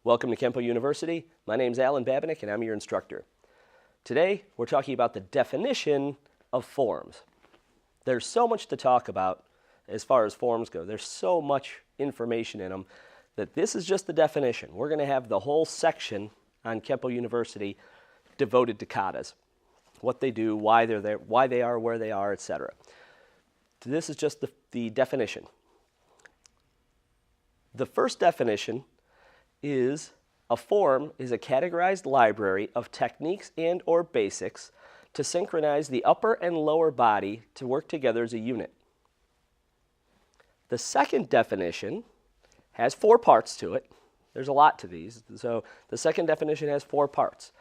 Welcome to Kenpo University. My name is Alan Babinick and I'm your instructor. Today we're talking about the definition of forms. There's so much to talk about as far as forms go. There's so much information in them that this is just the definition. We're going to have the whole section on Kenpo University devoted to katas. What they do, why they're there, why they are where they are, etc. This is just the definition. The first definition is a form is a categorized library of techniques and or basics to synchronize the upper and lower body to work together as a unit. The second definition has 4 parts to it. There's a lot to these. So the second definition has 4 parts.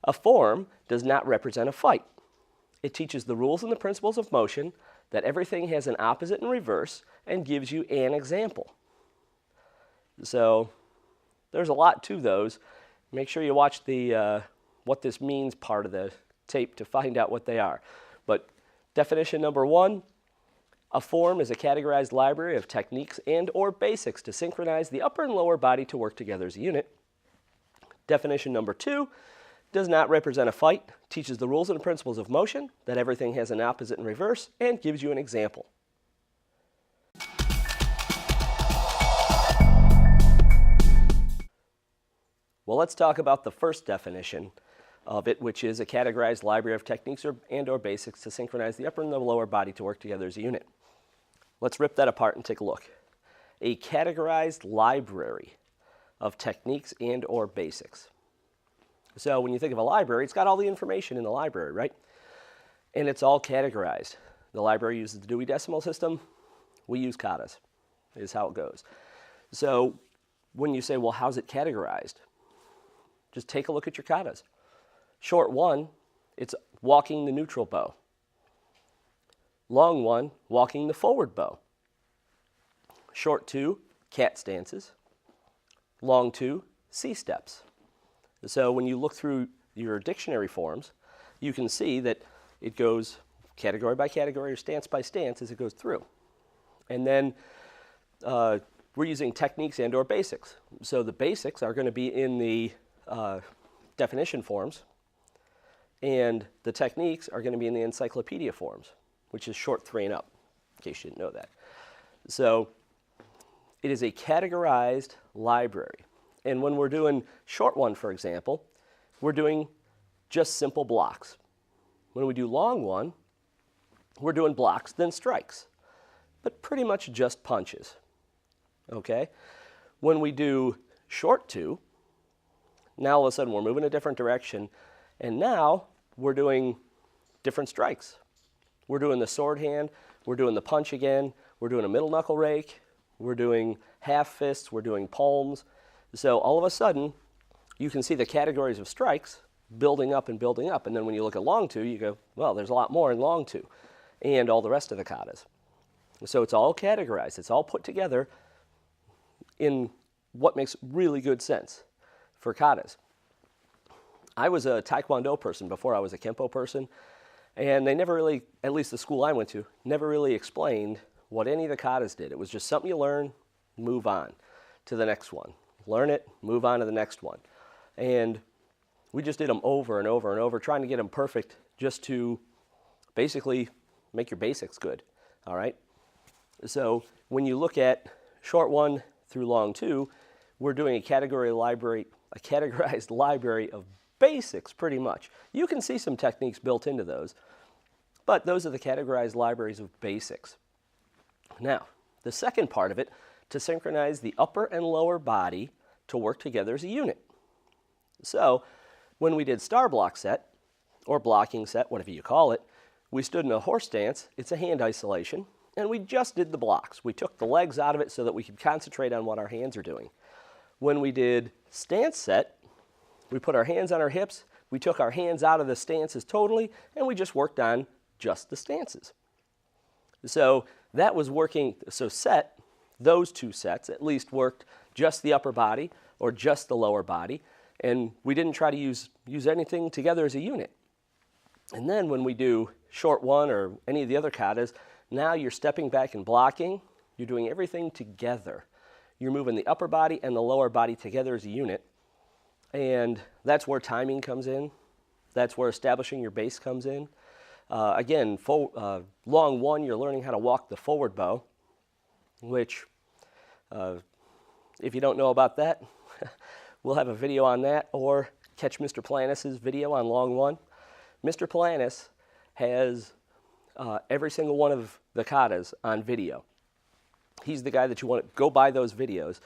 A form does not represent a fight. It teaches the rules and the principles of motion, that everything has an opposite and reverse, and gives you an example. So there's a lot to those. Make sure you watch the what this means part of the tape to find out what they are. But definition number 1, a form is a categorized library of techniques and or basics to synchronize the upper and lower body to work together as a unit. Definition number 2, does not represent a fight, teaches the rules and principles of motion, that everything has an opposite and reverse, and gives you an example. Well, let's talk about the first definition of it, which is a categorized library of techniques and or basics to synchronize the upper and the lower body to work together as a unit. Let's rip that apart and take a look. A categorized library of techniques and or basics. So when you think of a library, it's got all the information in the library, right? And it's all categorized. The library uses the Dewey Decimal System. We use katas, is how it goes. So when you say, well, how's it categorized? Just take a look at your katas. Short 1, it's walking the neutral bow. Long 1, walking the forward bow. Short 2, cat stances. Long 2, C-steps. So when you look through your dictionary forms, you can see that it goes category by category or stance by stance as it goes through. And then we're using techniques and or basics. So the basics are going to be in the definition forms, and the techniques are going to be in the encyclopedia forms, which is short 3 and up, in case you didn't know that. So it is a categorized library. And when we're doing short 1, for example, we're doing just simple blocks. When we do long 1, we're doing blocks, then strikes, but pretty much just punches. Okay? When we do short 2, now all of a sudden we're moving a different direction, and now we're doing different strikes. We're doing the sword hand, we're doing the punch again, we're doing a middle knuckle rake, we're doing half fists, we're doing palms. So all of a sudden, you can see the categories of strikes building up, and then when you look at long 2, you go, well, there's a lot more in long 2, and all the rest of the katas. So it's all categorized, it's all put together in what makes really good sense for katas. I was a Taekwondo person before I was a Kenpo person, and they never really, at least the school I went to, never really explained what any of the katas did. It was just something you learn, move on to the next one. Learn it, move on to the next one. And we just did them over and over and over, trying to get them perfect just to basically make your basics good, all right? So when you look at short 1 through long 2, we're doing a categorized library of basics pretty much. You can see some techniques built into those, but those are the categorized libraries of basics. Now, the second part of it, to synchronize the upper and lower body to work together as a unit. So when we did star block set, or blocking set, whatever you call it, we stood in a horse stance. It's a hand isolation, and we just did the blocks. We took the legs out of it so that we could concentrate on what our hands are doing. When we did stance set, we put our hands on our hips, we took our hands out of the stances totally, and we just worked on just the stances. So that was working, so set, those 2 sets at least worked just the upper body or just the lower body, and we didn't try to use anything together as a unit. And then when we do short 1 or any of the other katas, now you're stepping back and blocking, you're doing everything together. you're moving the upper body and the lower body together as a unit. And that's where timing comes in. That's where establishing your base comes in. Again, long one, you're learning how to walk the forward bow, which, if you don't know about that, we'll have a video on that, or catch Mr. Planis's video on long one. Mr. Planis has every single one of the katas on video. He's the guy that you want to go buy those videos.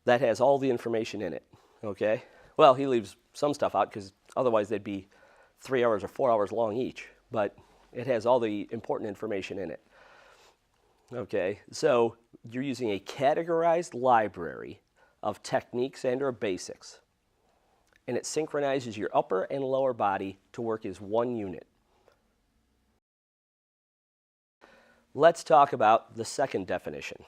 That has all the information in it, okay? Well, he leaves some stuff out because otherwise they'd be 3 hours or 4 hours long each, but it has all the important information in it. Okay, so you're using a categorized library of techniques and or basics, and it synchronizes your upper and lower body to work as one unit. Let's talk about the second definition.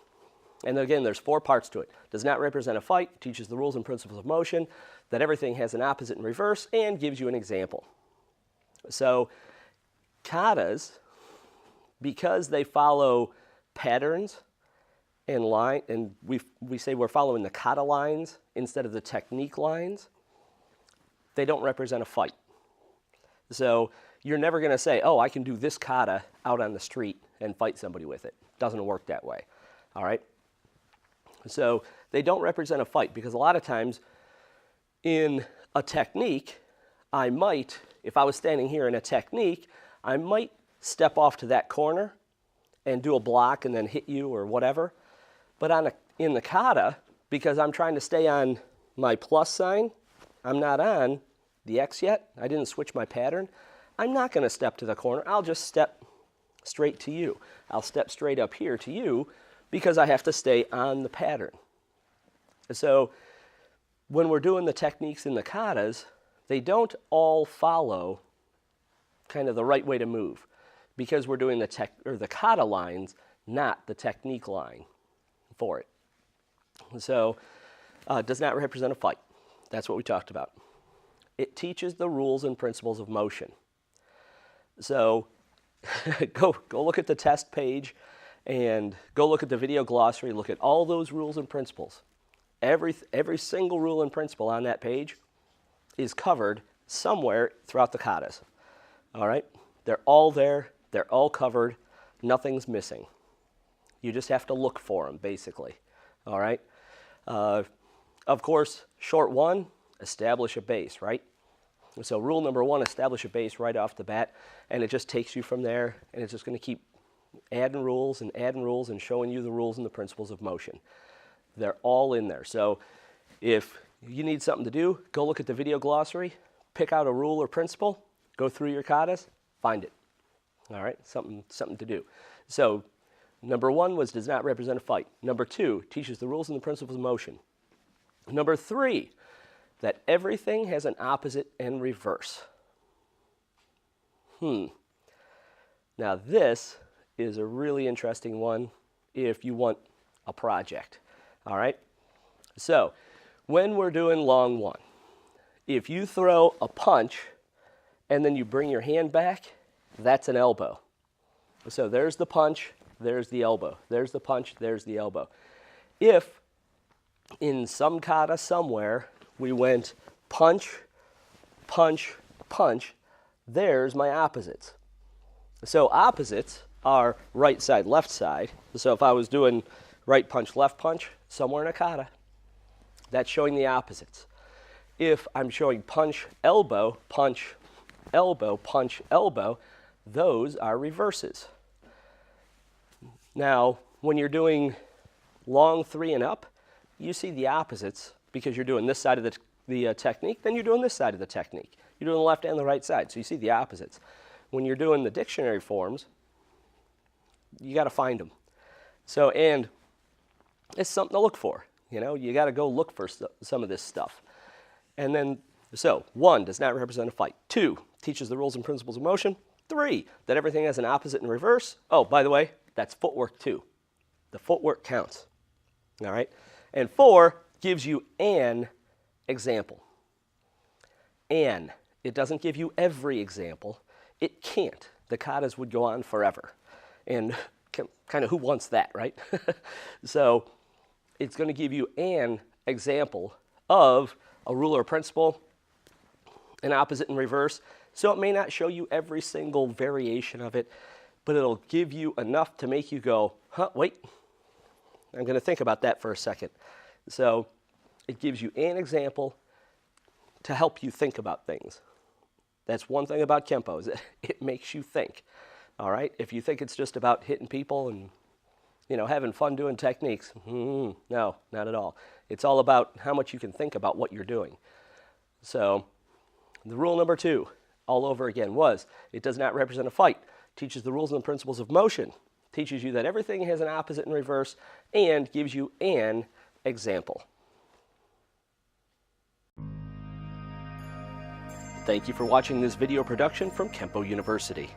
And again, there's 4 parts to it. Does not represent a fight, teaches the rules and principles of motion, that everything has an opposite and reverse, and gives you an example. So katas, because they follow patterns and line, and we say we're following the kata lines instead of the technique lines, they don't represent a fight. So you're never going to say, oh, I can do this kata out on the street and fight somebody with it. Doesn't work that way. All right? So they don't represent a fight because a lot of times in a technique, I might, if I was standing here in a technique, I might step off to that corner and do a block and then hit you or whatever. But in the kata, because I'm trying to stay on my plus sign, I'm not on the X yet, I didn't switch my pattern, I'm not going to step to the corner, I'll just step straight to you. I'll step straight up here to you because I have to stay on the pattern. So when we're doing the techniques in the katas, they don't all follow kind of the right way to move because we're doing the kata lines, not the technique line for it. So does not represent a fight. That's what we talked about. It teaches the rules and principles of motion. So go look at the test page and go look at the video glossary, look at all those rules and principles. Every single rule and principle on that page is covered somewhere throughout the katas. All right? They're all there. They're all covered. Nothing's missing. You just have to look for them, basically. All right? Of course, short one, establish a base, right? So rule number 1, establish a base right off the bat, and it just takes you from there, and it's just going to keep adding rules and showing you the rules and the principles of motion. They're all in there. So if you need something to do, go look at the video glossary, pick out a rule or principle, go through your katas, find it. All right, something to do. So number 1 was does not represent a fight. Number 2, teaches the rules and the principles of motion. Number 3, that everything has an opposite and reverse. Now this is a really interesting one if you want a project. All right? So when we're doing long one, if you throw a punch and then you bring your hand back, that's an elbow. So there's the punch, there's the elbow. There's the punch, there's the elbow. If in some kata somewhere we went punch, punch, punch, there's my opposites. So opposites are right side, left side. So if I was doing right punch, left punch, somewhere in a kata, that's showing the opposites. If I'm showing punch, elbow, punch, elbow, punch, elbow, those are reverses. Now, when you're doing long 3 and up, you see the opposites because you're doing this side of the technique, then you're doing this side of the technique. You're doing the left and the right side, so you see the opposites. When you're doing the dictionary forms, you got to find them. So, and it's something to look for. You know, you got to go look for some of this stuff. And then, so 1 does not represent a fight. 2 teaches the rules and principles of motion. 3 that everything has an opposite and reverse. Oh, by the way, that's footwork too. The footwork counts. All right. And 4 gives you an example. An. It doesn't give you every example. It can't. The katas would go on forever. And kind of who wants that, right? So it's going to give you an example of a rule or principle, an opposite and reverse. So it may not show you every single variation of it, but it'll give you enough to make you go, huh, wait, I'm going to think about that for a second. So it gives you an example to help you think about things. That's one thing about Kenpo, is that it makes you think. All right? If you think it's just about hitting people and, you know, having fun doing techniques, no, not at all. It's all about how much you can think about what you're doing. So the rule number 2, all over again, was it does not represent a fight. Teaches the rules and the principles of motion. Teaches you that everything has an opposite and reverse, and gives you an example. Thank you for watching this video production from Kenpo University.